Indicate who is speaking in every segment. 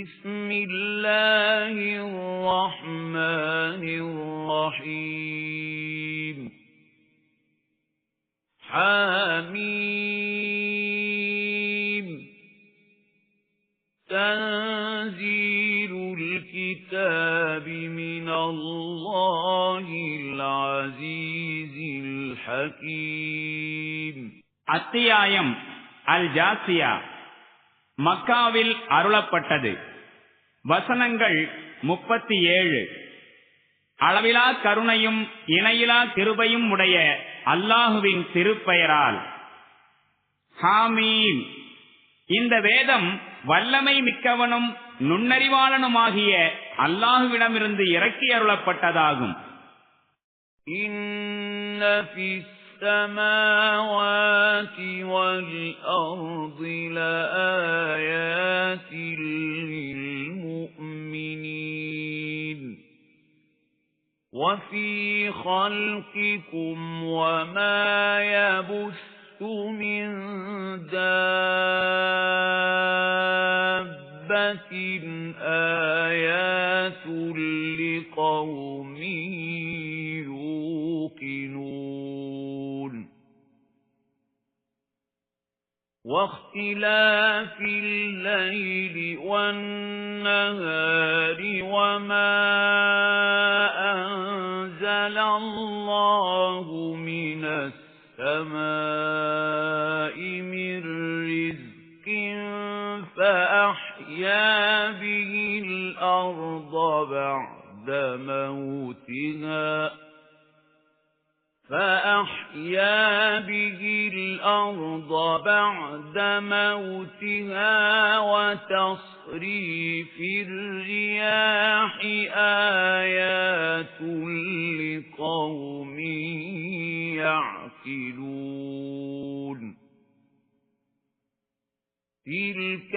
Speaker 1: بسم الله الرحمن الرحيم حميم تنزيل الكتاب من الله العزيز الحكيم
Speaker 2: அத்தியாயம் அல் ஜாசியா மக்காவில் அருளப்பட்டது. வசனங்கள் 37. அளவிலா கருணையும் இணையிலா கிருபையும் உடைய அல்லாஹுவின் திருப்பெயரால். ஹாமீம். இந்த வேதம் வல்லமை மிக்கவனும் நுண்ணறிவாளனுமாகிய அல்லாஹுவிடமிருந்து இறக்கி அருளப்பட்டதாகும்.
Speaker 1: السماوات والأرض لآيات للمؤمنين وفي خلقكم وما يبث من دابة آيات لقوم يوقنون واختلاف الليل والنهار وما أنزل الله من السماء من رزق فأحيا به الأرض بعد موتها وتصريف الرياح آيات لقوم يعقلون تلك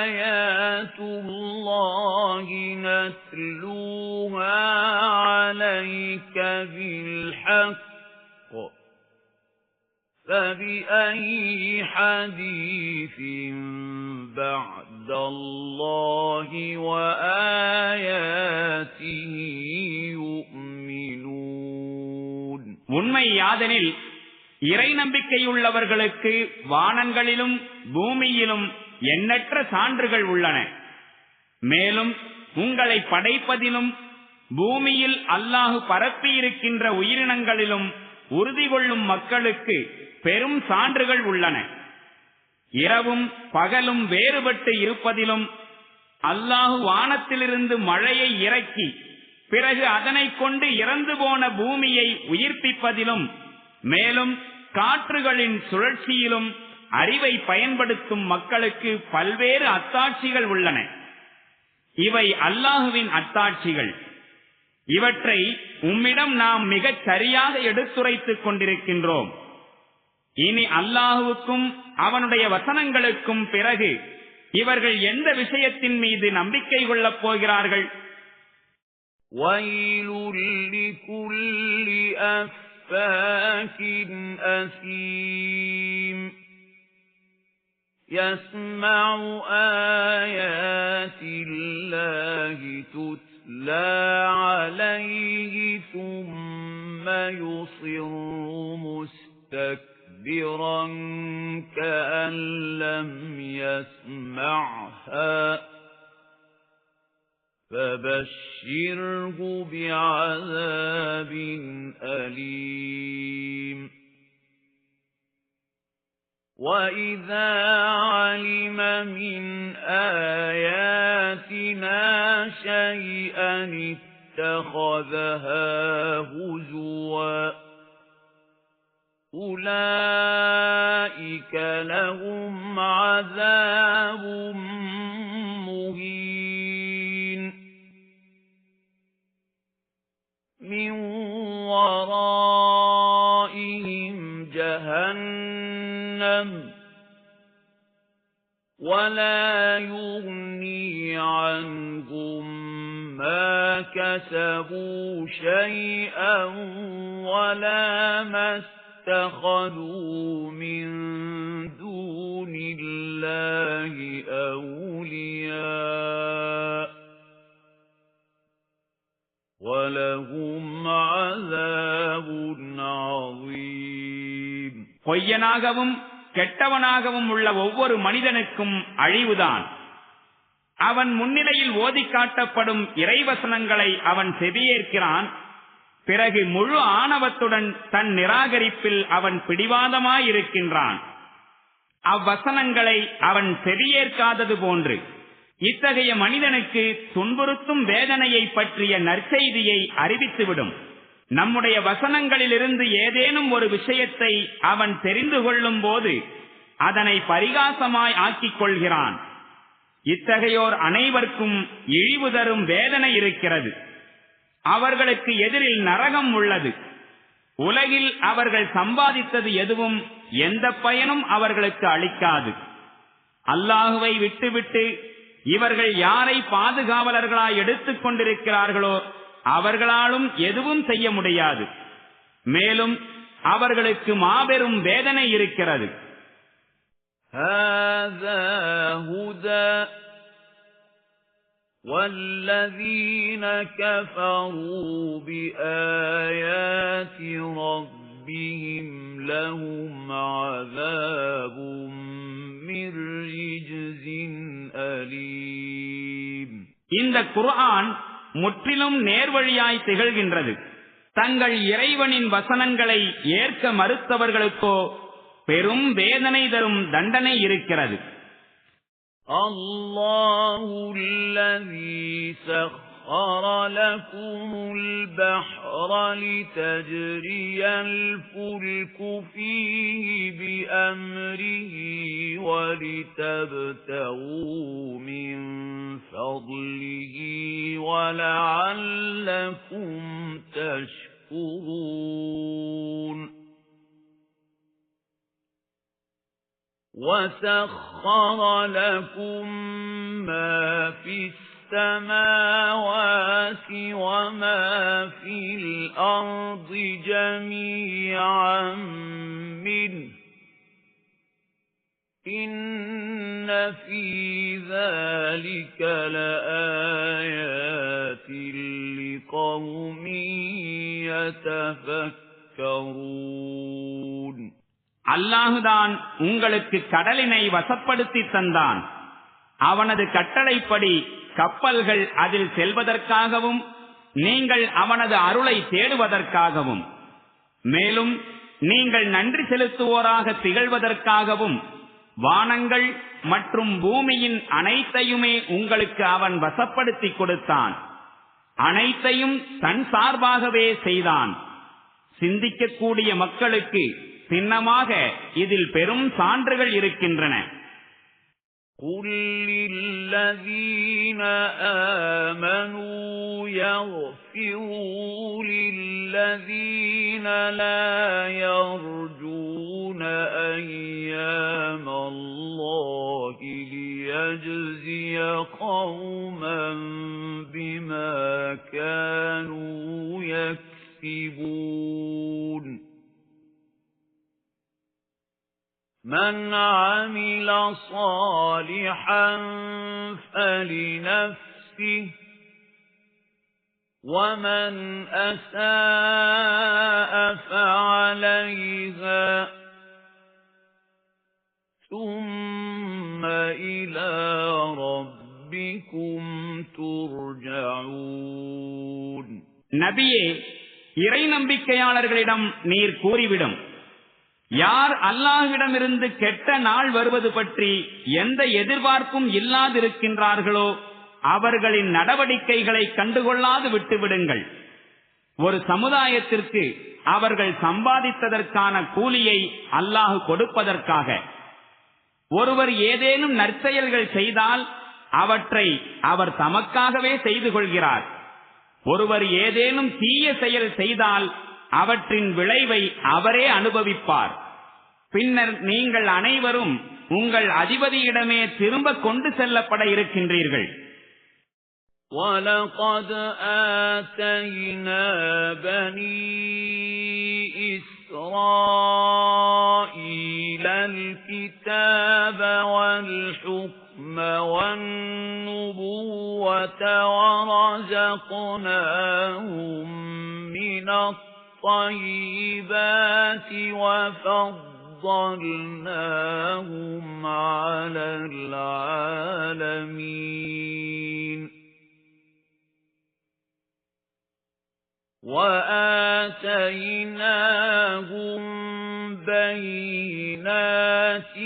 Speaker 1: آيات الله نتلوها عليك بالحق فبأي حديث بعد الله وآياته يؤمنون.
Speaker 2: உண்மை யாதெனில் இறை நம்பிக்கையுள்ளவர்களுக்கு வானங்களிலும் பூமியிலும் எண்ணற்ற சான்றுகள் உள்ளன. மேலும் உங்களை படைப்பதிலும் பூமியில் அல்லாஹு பரப்பியிருக்கின்ற உயிரினங்களிலும் உறுதி கொள்ளும் மக்களுக்கு பெரும் சான்றுகள் உள்ளன. இரவும் பகலும் வேறுபட்டு இருப்பதிலும் அல்லாஹு வானத்திலிருந்து மழையை இறக்கி பிறகு அதனை கொண்டு இறந்து போன பூமியை உயிர்ப்பிப்பதிலும் மேலும் காற்றுகளின் சுழற்சியிலும் அறிவை பயன்படுத்தும் மக்களுக்கு பல்வேறு அத்தாட்சிகள் உள்ளன. இவை அல்லாஹுவின் அத்தாட்சிகள். இவற்றை உம்மிடம் நாம் மிகச் சரியாக எடுத்துரைத்துக் கொண்டிருக்கின்றோம். இனி அல்லாஹுவுக்கும் அவனுடைய வசனங்களுக்கும் பிறகு இவர்கள் எந்த விஷயத்தின் மீது நம்பிக்கை கொள்ளப் போகிறார்கள்?
Speaker 1: أفاك أثيم يسمع آيات الله تتلى عليه ثم يصر مستكبرا كأن لم يسمعها فبشره بعذاب أليم. وإذا علم من آياتنا شيئا اتخذها هزوا أولئك لهم عذاب مهين من ورائهم جهنم ولا يغني عنهم ما كسبوا شيئا ولا ما اتَّخَذُوا مِن دُونِ اللَّهِ أَوْلِيَاءَ وَلَهُمْ عَذَابٌ عَظِيمٌ.
Speaker 2: பொய்யனாகவும் கெட்டவனாகவும் உள்ள ஒவ்வொரு மனிதனுக்கும் அழிவுதான். அவன் முன்னிலையில் ஓதி காட்டப்படும் இறைவசனங்களை அவன் செவியேற்கிறான். பிறகு முழு ஆணவத்துடன் தன் நிராகரிப்பில் அவன் பிடிவாதமாயிருக்கின்றான். அவ்வசனங்களை அவன் செவியேற்காதது போன்று இத்தகைய மனிதனுக்கு துன்புறுத்தும் வேதனையை பற்றிய நற்செய்தியை அறிவித்துவிடும். நம்முடைய வசனங்களிலிருந்து ஏதேனும் ஒரு விஷயத்தை அவன் தெரிந்து கொள்ளும் போது அதனை பரிகாசமாய் ஆக்கிக் கொள்கிறான். இத்தகையோர் அனைவருக்கும் இழிவு தரும் வேதனை இருக்கிறது. அவர்களுக்கு எதிரில் நரகம் உள்ளது. உலகில் அவர்கள் சம்பாதித்தது எதுவும் எந்த பயனும் அவர்களுக்கு அளிக்காது. அல்லாஹுவை விட்டுவிட்டு இவர்கள் யாரை பாதுகாவலர்களாய் எடுத்துக் கொண்டிருக்கிறார்களோ அவர்களாலும் எதுவும் செய்ய முடியாது. மேலும் அவர்களுக்கு மாபெரும் வேதனை இருக்கிறது.
Speaker 1: هَذَا هُدًى وَالَّذِينَ كَفَرُوا بِآيَاتِ رَبِّهِمْ لَهُمْ عَذَابٌ مِّن رِّجْزٍ أَلِيمٌ.
Speaker 2: இந்த குர்ஆன் முற்றிலும் நேர்வழியாய் திகழ்கின்றது. தங்கள் இறைவனின் வசனங்களை ஏற்க மறுத்தவர்களுக்கோ பெரும் வேதனை தரும் தண்டனை இருக்கிறது.
Speaker 1: அல்லாஹு அல்லதீ சخر لكم البحر لتجري الفلك فيه بأمره ولتبتغوا من فضله ولعلكم تشكرون. وَسَخَّرَ لَكُم مَّا فِي السَّمَاوَاتِ وَمَا فِي الْأَرْضِ جَمِيعًا مِّنْهُ إِنَّ فِي ذَلِكَ لَآيَاتٍ لِقَوْمٍ يَتَفَكَّرُونَ.
Speaker 2: அல்லாஹுதான் உங்களுக்கு கடலினை வசப்படுத்தி தந்தான். அவனது கட்டளைப்படி கப்பல்கள் அதில் செல்வதற்காகவும் நீங்கள் அவனது அருளை தேடுவதற்காகவும் மேலும் நீங்கள் நன்றி செலுத்துவோராக திகழ்வதற்காகவும் வானங்கள் மற்றும் பூமியின் அனைத்தையுமே உங்களுக்கு அவன் வசப்படுத்தி கொடுத்தான். அனைத்தையும் தன் சார்பாகவே செய்தான். சிந்திக்கக்கூடிய மக்களுக்கு சின்னமாக இதில் பெரும் சான்றுகள் இருக்கின்றன.
Speaker 1: قُلْ لِلَّذِينَ آمَنُوا يَغْفِرُوا لِلَّذِينَ لَا يَرْجُونَ أَيَّامَ اللَّهِ لِيَجْزِيَ قَوْمًا بِمَا كَانُوا يَكْسِبُونَ. مَنْ عَمِلَ صَالِحًا فَلِنَفْسِهِ وَمَنْ أَسَاءَ فَعَلَيْهَا ثُمَّ إِلَى رَبِّكُمْ تُرْجَعُونَ.
Speaker 2: நபியே, இறை நம்பிக்கையாளர்களிடம் நீர் கூறிவிடும், யார் அல்லாஹ்விடமிருந்து கெட்ட நாள் வருவது பற்றி எந்த எதிர்பார்ப்பும் இல்லாதிருக்கின்றார்களோ அவர்களின் நடவடிக்கைகளை கண்டுகொள்ளாது விட்டுவிடுங்கள். ஒரு சமுதாயத்திற்கு அவர்கள் சம்பாதித்ததற்கான கூலியை அல்லாஹ் கொடுப்பதற்காக. ஒருவர் ஏதேனும் நற்செயல்கள் செய்தால் அவற்றை அவர் தமக்காகவே செய்து கொள்கிறார். ஒருவர் ஏதேனும் தீய செயல் செய்தால் அவற்றின் விளைவை அவரே அனுபவிப்பார். பின்னர் நீங்கள் அனைவரும் உங்கள் அதிபதியிடமே திரும்ப கொண்டு செல்லப்பட இருக்கின்றீர்கள்.
Speaker 1: وَلَقَدْ آتَيْنَا بَنِي إسرائيل الكتاب والحكم والنبوة ورزقناهم من الطيبات وفضلناهم على العالمين وآتيناهم بينات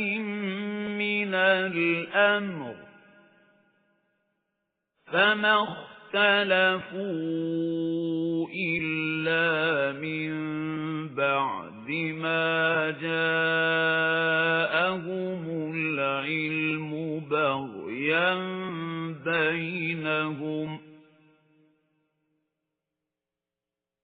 Speaker 1: من الأمر فما اختلفوا إلا من بعد ما جاءهم العلم بغيا بينهم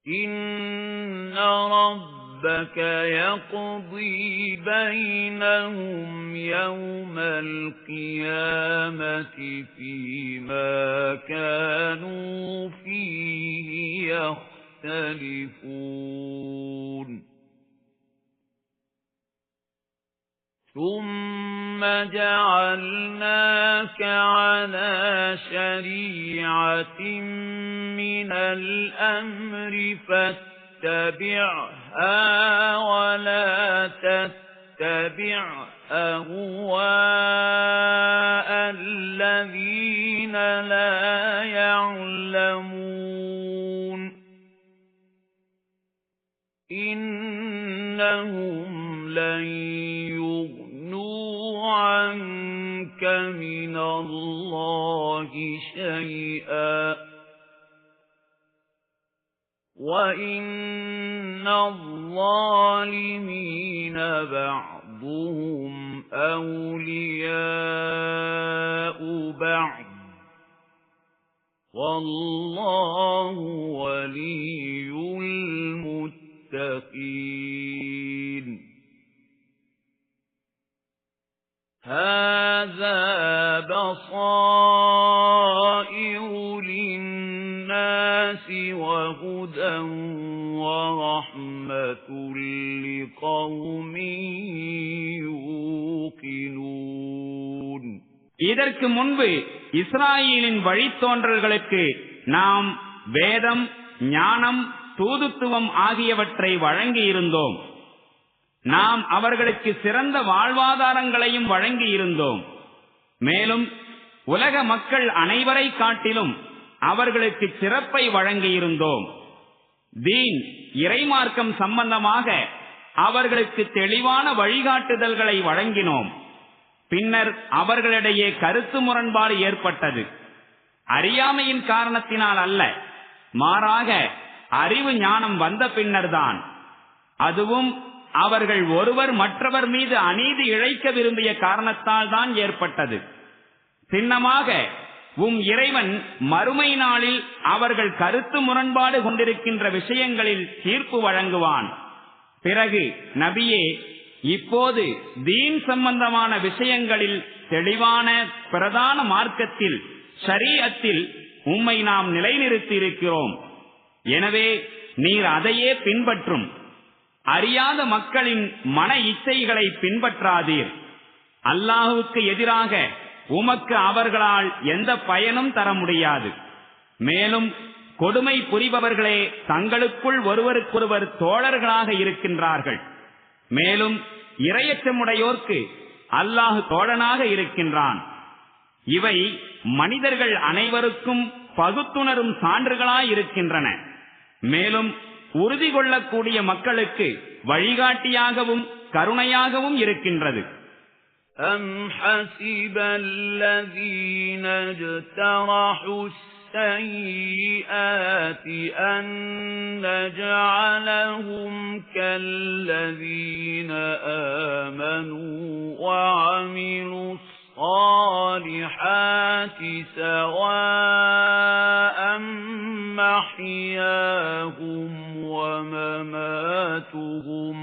Speaker 1: إن ربك يقضي بينهم يوم القيامة فيما كانوا فيه يختلفون ثم جعلناك على شريعة من الأمر فاتبعها ولا تتبع أهواء الذين لا يعلمون إنهم لن يغنوا عنك من الله شيئا وإن الظالمين بعضهم أولياء بعض والله ولي المتقين هذا بصائر للناس وهدى ورحمة لقوم يوقنون
Speaker 2: இதற்கு முன்பு இஸ்ராயேலின் வழித்தோன்றல்களுக்கு நாம் வேதம், ஞானம், தூதுத்துவம் ஆகியவற்றை வழங்கியிருந்தோம். நாம் அவர்களுக்கு சிறந்த வாழ்வாதாரங்களையும் வழங்கியிருந்தோம். மேலும் உலக மக்கள் அனைவரை காட்டிலும் அவர்களுக்கு சிறப்பை வழங்கியிருந்தோம். தீன், இறைமார்க்கம் சம்பந்தமாக அவர்களுக்கு தெளிவான வழிகாட்டுதல்களை வழங்கினோம். பின்னர் அவர்களிடையே கருத்து முரண்பாடு ஏற்பட்டது. அறியாமையின் காரணத்தினால் அல்ல, மாறாக அறிவு ஞானம் வந்த பின்னர்தான். அதுவும் அவர்கள் ஒருவர் மற்றவர் மீது அநீதி இழைக்க விரும்பிய காரணத்தால் தான் ஏற்பட்டது. சின்னமாக இறைவன் மறுமை நாளில் அவர்கள் கருத்து முரண்பாடு கொண்டிருக்கின்ற விஷயங்களில் தீர்ப்பு வழங்குவான். பிறகு நபியே, இப்போது தீன் சம்பந்தமான விஷயங்களில் தெளிவான பிரதான மார்க்கத்தில், ஷரீஅத்தில் உம்மை நாம் நிலைநிறுத்தி இருக்கிறோம். எனவே நீர் அதையே பின்பற்றும். அறியாத மக்களின் மன இச்சைகளை பின்பற்றாதீர். அல்லாஹுவுக்கு எதிராக உமக்கு அவர்களால் எந்த பயனும் தர முடியாது. மேலும் கொடுமை புரிபவர்களே தங்களுக்குள் ஒருவருக்கொருவர் தோழர்களாக இருக்கின்றார்கள். மேலும் இரையச்சமுடையோர்க்கு அல்லாஹ் தோழனாக இருக்கின்றான். இவை மனிதர்கள் அனைவருக்கும் பகுத்துணரும் சான்றுகளாயிருக்கின்றன. மேலும் உறுதி கொள்ளக்கூடிய மக்களுக்கு வழிகாட்டியாகவும் கருணையாகவும் இருக்கின்றது.
Speaker 1: أَمْ حَسِبَ الَّذِينَ اجْتَرَحُوا السَّيِّئَاتِ أَن نَّجْعَلَهُمْ كَالَّذِينَ آمَنُوا وَعَمِلُوا الصَّالِحَاتِ سَوَاءً مَّحْيَاهُمْ وَمَمَاتُهُمْ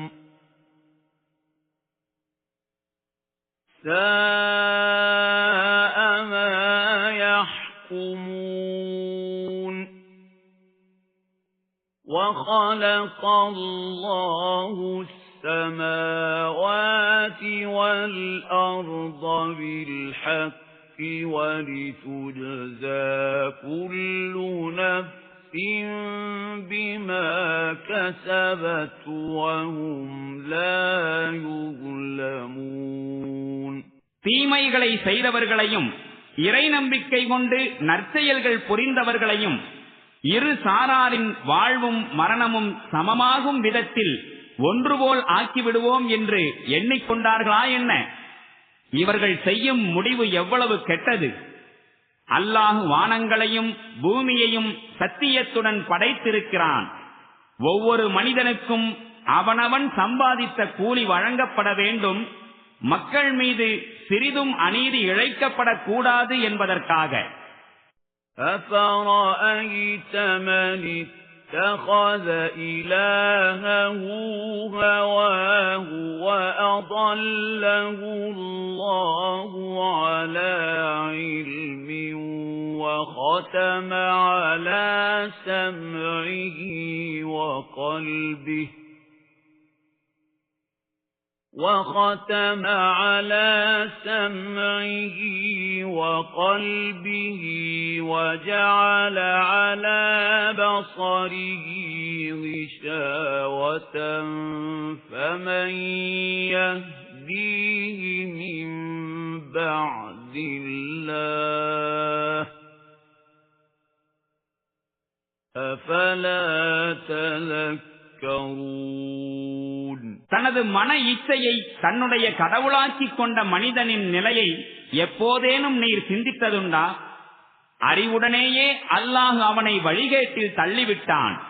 Speaker 1: سَاءَ مَا يَحْكُمُونَ وَخَلَقَ اللَّهُ السَّمَاوَاتِ وَالْأَرْضَ بِالْحَقِّ وَلِتُجْزَى كُلُّ نَفْسٍ بِمَا كَسَبَتْ وَهُمْ لَا يُظْلَمُونَ
Speaker 2: தீமைகளை செய்தவர்களையும் இறை நம்பிக்கை கொண்டு நற்செயல்கள் புரிந்தவர்களையும் இரு சாராரின் வாழ்வும் மரணமும் சமமாகும் விதத்தில் ஒன்றுபோல் ஆக்கிவிடுவோம் என்று எண்ணிக்கொண்டார்களா என்ன? இவர்கள் செய்யும் முடிவு எவ்வளவு கெட்டது! அல்லாஹ் வானங்களையும் பூமியையும் சத்தியத்துடன் படைத்திருக்கிறான். ஒவ்வொரு மனிதனுக்கும் அவனவன் சம்பாதித்த கூலி வழங்கப்பட வேண்டும். மக்கள் மீது சிறிதும் அநீதி இழைக்கப்படக்கூடாது என்பதற்காக.
Speaker 1: أَفَرَأَيْتَ مَنِ اتَّخَذَ إِلَٰهَهُ هَوَاهُ وَأَضَلَّهُ اللَّهُ عَلَىٰ عِلْمٍ وَخَتَمَ عَلَىٰ سَمْعِهِ وقلبه وجعل على بصره غشاوة فمن يهديه من بعد الله أفلا تذكرون
Speaker 2: தனது மன இச்சையை தன்னுடைய கடவுளாக்கிக் கொண்ட மனிதனின் நிலையை எப்போதேனும் நீர் சிந்தித்ததுண்டா? அறிவுடனேயே அல்லாஹ் அவனை வழிகேட்டில் தள்ளிவிட்டான்.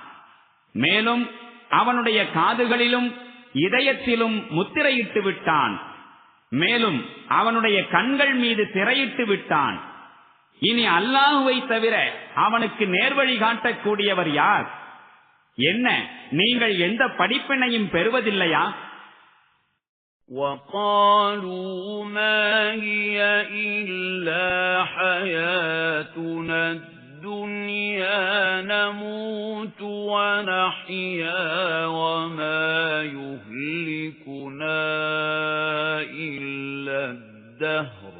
Speaker 2: மேலும் அவனுடைய காதுகளிலும் இதயத்திலும் முத்திரையிட்டு விட்டான். மேலும் அவனுடைய கண்கள் மீது திரையிட்டு விட்டான். இனி அல்லாஹுவை தவிர அவனுக்கு நேர்வழி காட்டக்கூடியவர் யார்? என்ன, நீங்கள் எந்த படிப்பினையும் பெறுவதில்லையா?
Speaker 1: وَقَالُوا مَا هِيَ إِلَّا حَيَاتُنَا الدُّنْيَا نَمُوتُ وَنَحْيَا وَمَا يُهْلِكُنَا إِلَّا الدَّهْرُ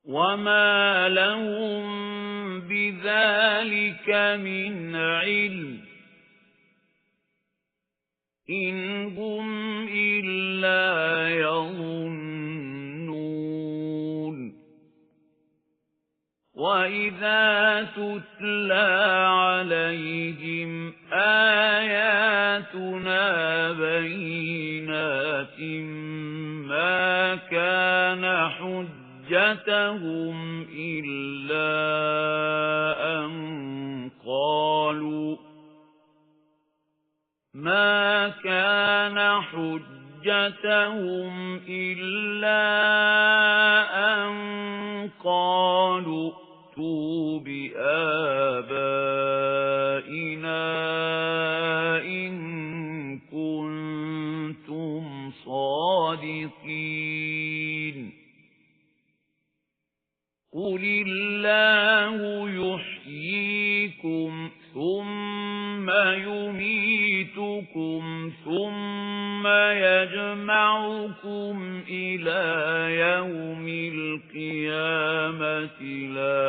Speaker 1: وَمَا لَهُم بِذَلِكَ مِنْ عِلْمٍ إِنْ هُمْ إِلَّا يَظُنُّونَ وَإِذَا تُتْلَى عَلَيْهِمْ آيَاتُنَا بَيِّنَاتٍ مَا كَانَ حُجَّتَهُمْ إِلَّا أَنْ قَالُوا ائْتُوا بِآبَائِنَا إِن كُنتُمْ صَادِقِينَ قُلِ اللَّهُ يُحْيِيكُمْ ثُمَّ يُمِيتُكُمْ ثُمَّ يَجْمَعُكُمْ إِلَى يَوْمِ الْقِيَامَةِ لَا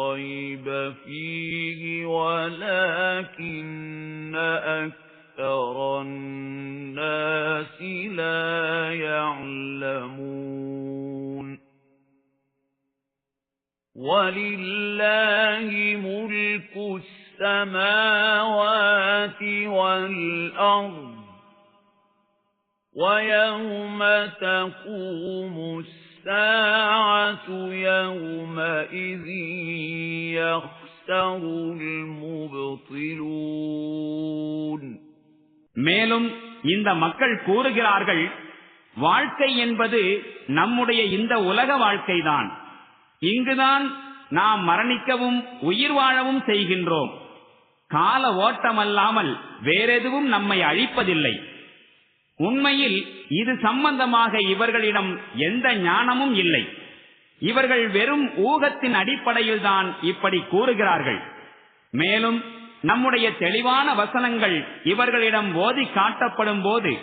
Speaker 1: رَيْبَ فِيهِ وَلَكِنَّ أَكْثَرَ النَّاسِ لَا يَعْلَمُونَ وَلِلَّهِ مُلْكُ السَّمَاوَاتِ وَالْأَرْضِ وَيَوْمَ تَقُومُ السَّاعَةُ يَوْمَئِذٍ يَخْسَرُ الْمُبْطِلُونَ
Speaker 2: மேலும் இந்த மக்கள் கூறுகிறார்கள், வாழ்க்கை என்பது நம்முடைய இந்த உலக வாழ்க்கைதான். இங்குதான் நாம் மரணிக்கவும் உயிர் வாழவும் செய்கின்றோம். கால ஓட்டமல்லாமல் வேறெதுவும் நம்மை அழிப்பதில்லை. உண்மையில் இது சம்பந்தமாக இவர்களிடம் எந்த ஞானமும் இல்லை. இவர்கள் வெறும் ஊகத்தின் அடிப்படையில் தான் இப்படி கூறுகிறார்கள். மேலும் நம்முடைய தெளிவான வசனங்கள் இவர்களிடம் ஓதி காட்டப்படும் போது,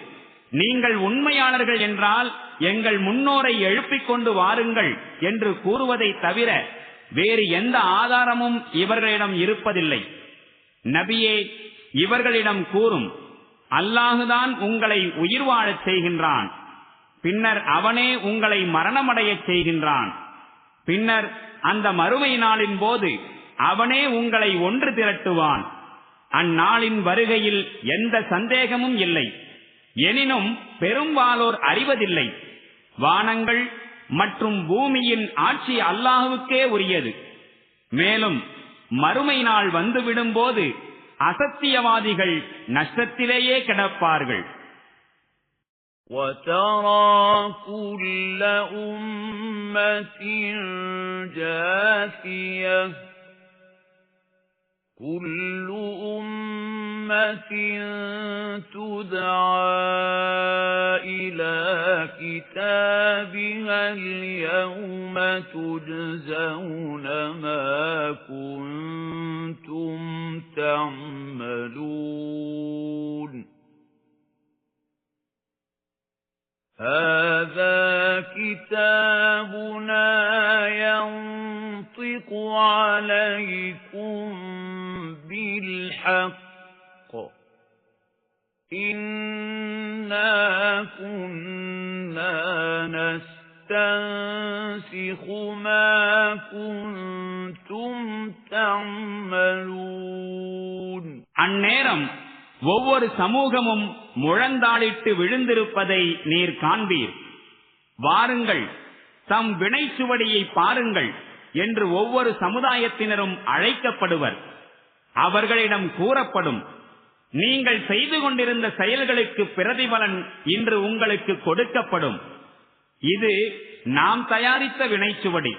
Speaker 2: நீங்கள் உண்மையாளர்கள் என்றால் எங்கள் முன்னோரை எழுப்பிக் கொண்டு வாருங்கள் என்று கூறுவதை தவிர வேறு எந்த ஆதாரமும் இவர்களிடம் இருப்பதில்லை. நபியே, இவர்களிடம் கூறும், அல்லாஹுதான் உங்களை உயிர் வாழச் செய்கின்றான், பின்னர் அவனே உங்களை மரணமடையச் செய்கின்றான், பின்னர் அந்த மறுமை நாளின் போது அவனே உங்களை ஒன்று திரட்டுவான். அந்நாளின் வருகையில் எந்த சந்தேகமும் இல்லை. எனினும் பெரும்பாலோர் அறிவதில்லை. வானங்கள் மற்றும் பூமியின் ஆட்சி அல்லாஹுவுக்கே உரியது. மேலும் மறுமை நாள் வந்துவிடும் போது அசத்தியவாதிகள் நஷ்டத்திலேயே கிடப்பார்கள்.
Speaker 1: وَتَرَى كُلَّ أُمَّةٍ جَاثِيَةً كُلُّ أُمَّةٍ تُدْعَى إِلَى كِتَابِهَا الْيَوْمَ تُجْزَوْنَ مَا كُنتُمْ تَعْمَلُونَ هَذَا كِتَابُنَا يَنطِقُ عَلَيْكُمْ بِالْحَقِّ إِنَّا كُنَّا نَسْتَنسِخُ مَا كُنتُمْ تَعْمَلُونَ.
Speaker 2: அந்நேரம் ஒவ்வொரு சமூகமும் முழந்தாளிட்டு விழுந்திருப்பதை நீர் காண்பீர். வாருங்கள், தம் வினைச்சுவடியை பாருங்கள் என்று ஒவ்வொரு சமுதாயத்தினரும் அழைக்கப்படுவர். அவர்களிடம் கூறப்படும், நீங்கள் செய்து கொண்டிருந்த செயல்களுக்கு பிரதிபலன் இன்று உங்களுக்கு கொடுக்கப்படும். இது நாம் தயாரித்த வினைச்சுவடி,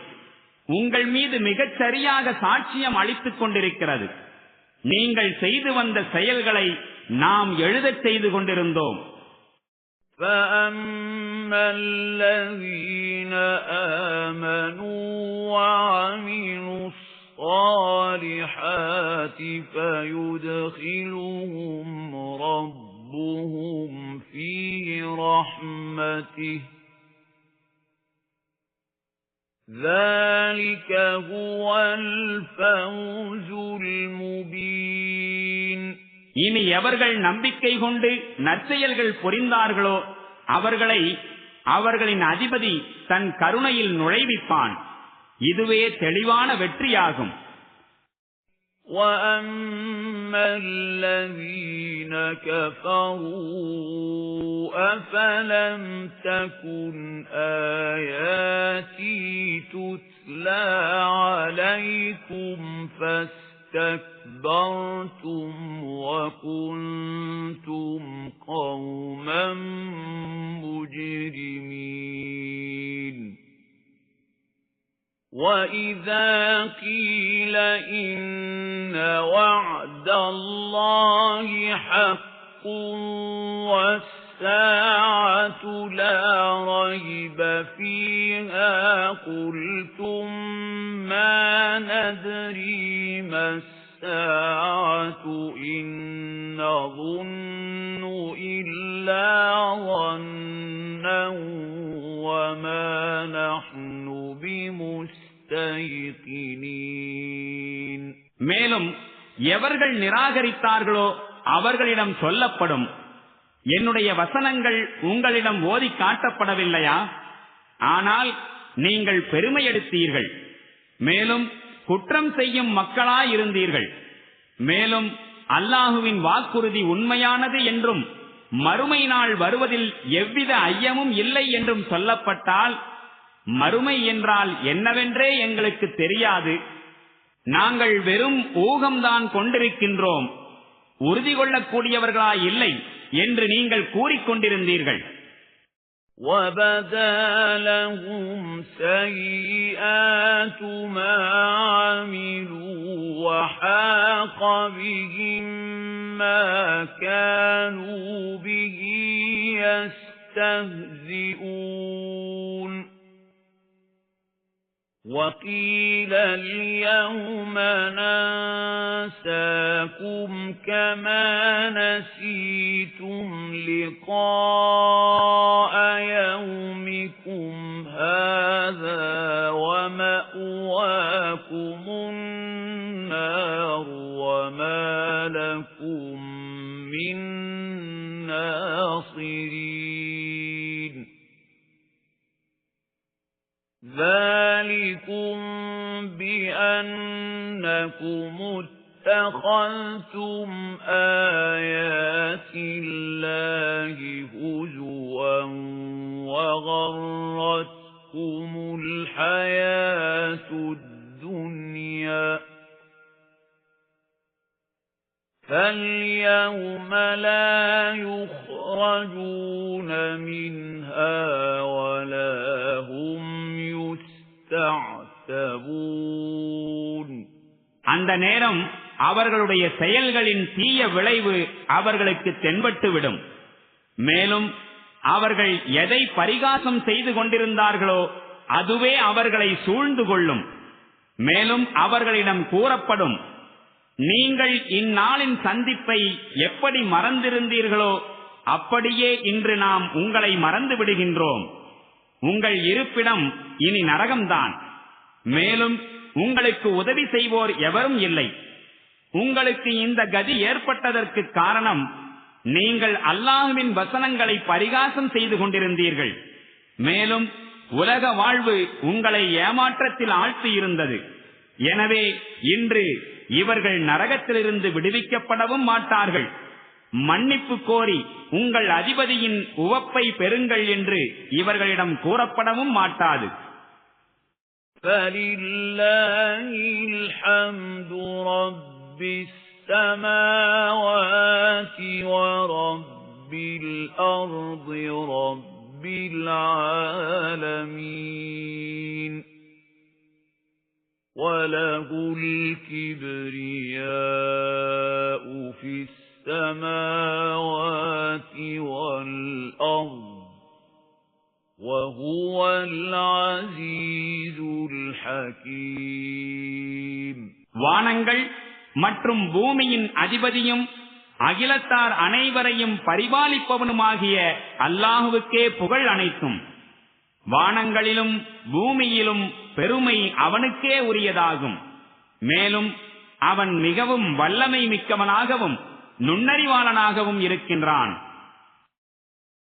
Speaker 2: உங்கள் மீது மிகச் சரியாக சாட்சியம் அளித்துக் கொண்டிருக்கிறது. நீங்கள் செய்து வந்த செயல்களை நாம் எழுதச் செய்து கொண்டிருந்தோம்.
Speaker 1: فَأَمَّا الَّذِينَ آمَنُوا وَعَمِلُوا الصَّالِحَاتِ فَيُدْخِلُهُمْ رَبُّهُمْ فِي رَحْمَتِهِ ذَلِكَ هُوَ الْفَوْزُ الْمُبِينُ.
Speaker 2: இனி எவர்கள் நம்பிக்கை கொண்டு நற்செயல்கள் புரிந்தார்களோ அவர்களை அவர்களின் அதிபதி தன் கருணையில் நுழைவிப்பான். இதுவே தெளிவான வெற்றியாகும்.
Speaker 1: وَأَمَّا الَّذِينَ كَفَرُوا أَفَلَمْ تَكُنْ آيَاتِي تُتْلَى عَلَيْكُمْ فَاسْتَكْبَرْتُمْ وَكُنْتُمْ قَوْمًا مُجْرِمِينَ. وَإِذَا قِيلَ إِنَّ وَعْدَ اللَّهِ حَقٌّ وَالسَّاعَةُ لَا رَيْبَ فِيهَا قُلْتُمْ مَا نَدْرِي مَا السَّاعَةُ إِن نَّظُنُّ إِلَّا ظَنًّا وَمَا نَحْنُ بِمُسْتَيْقِنِينَ.
Speaker 2: மேலும் எவர்கள் நிராகரித்தார்களோ அவர்களிடம் சொல்லப்படும், என்னுடைய வசனங்கள் உங்களிடம் ஓதி காட்டப்படவில்லையா? ஆனால் நீங்கள் பெருமையெடுத்தீர்கள், மேலும் குற்றம் செய்யும் மக்களாயிருந்தீர்கள். மேலும் அல்லாஹுவின் வாக்குறுதி உண்மையானது என்றும் மறுமை நாள் வருவதில் எவ்வித ஐயமும் இல்லை என்றும் சொல்லப்பட்டால், மறுமை என்றால் என்னவென்றே எங்களுக்கு தெரியாது, நாங்கள் வெறும் ஊகம்தான் கொண்டிருக்கின்றோம், உறுதி கொள்ளக்கூடியவர்களாய் இல்லை என்று நீங்கள் கூறிக்கொண்டிருந்தீர்கள்.
Speaker 1: وَبَدَا لَهُمْ سَيِّئَاتُ مَا عَمِلُوا وَحَاقَ بِهِم مَّا كَانُوا بِهِ يَسْتَهْزِئُونَ. وَقِيلَ الْيَوْمَ نَنسَاكُمْ كَمَا نَسِيتُمْ لِقَاءَ يَوْمِكُمْ هَذَا وَمَأْوَاكُمُ النَّارُ وَمَا لَكُمْ مِنْ نَاصِرِينَ ذَلِكُمْ بِأَنَّكُمُ اتَّخَذْتُمْ آيَاتِ اللَّهِ هُزُوًا وَغَرَّتْكُمُ الْحَيَاةُ الدُّنْيَا فَالْيَوْمَ لَا يُخْرَجُونَ مِنْهَا وَلَا هُمْ يُسْتَعْتَبُونَ
Speaker 2: அந்த நேரம் அவர்களுடைய செயல்களின் தீய விளைவு அவர்களுக்கு தென்பட்டுவிடும். மேலும் அவர்கள் எதை பரிகாசம் செய்து கொண்டிருந்தார்களோ அதுவே அவர்களை சூழ்ந்து கொள்ளும். மேலும் அவர்களிடம் கூறப்படும், நீங்கள் இந்நாளின் சந்திப்பை எப்படி மறந்திருந்தீர்களோ அப்படியே இன்று நாம் உங்களை மறந்து விடுகின்றோம். உங்கள் இருப்பிடம் இனி நரகம்தான். மேலும் உங்களுக்கு உதவி செய்வோர் எவரும் இல்லை. உங்களுக்கு இந்த கதி ஏற்பட்டதற்கு காரணம் நீங்கள் அல்லாஹ்வின் வசனங்களை பரிகாசம் செய்து கொண்டிருந்தீர்கள். மேலும் உலக வாழ்வு உங்களை ஏமாற்றத்தில் ஆழ்த்தி இருந்தது. எனவே இன்று இவர்கள் நரகத்திலிருந்து விடுவிக்கப்படவும் மாட்டார்கள். மன்னிப்பு கோரி உங்கள் அதிபதியின் உவப்பை பெறுங்கள் என்று இவர்களிடம் கூறப்படவும் மாட்டாது.
Speaker 1: فَلِلَّهِ الْحَمْدُ رَبِّ السَّمَاوَاتِ وَرَبِّ الْأَرْضِ رَبِّ الْعَالَمِينَ وَلَهُ الْكِبْرِيَاءُ فِي السَّمَاوَاتِ وَالْأَرْضِ وَهُوَ الْعَزِيزُ الْحَكِيمُ
Speaker 2: வானங்கள் மற்றும் பூமியின் அதிபதியும் அகிலத்தார் அனைவரையும் பரிபாலிப்பவனுமாகிய அல்லாஹுவுக்கே புகழ் அனைத்தும். வானங்களிலும் பூமியிலும் பெருமை அவனுக்கே உரியதாகும். மேலும் அவன் மிகவும் வல்லமை மிக்கவனாகவும் நுண்ணறிவாளனாகவும் இருக்கின்றான்.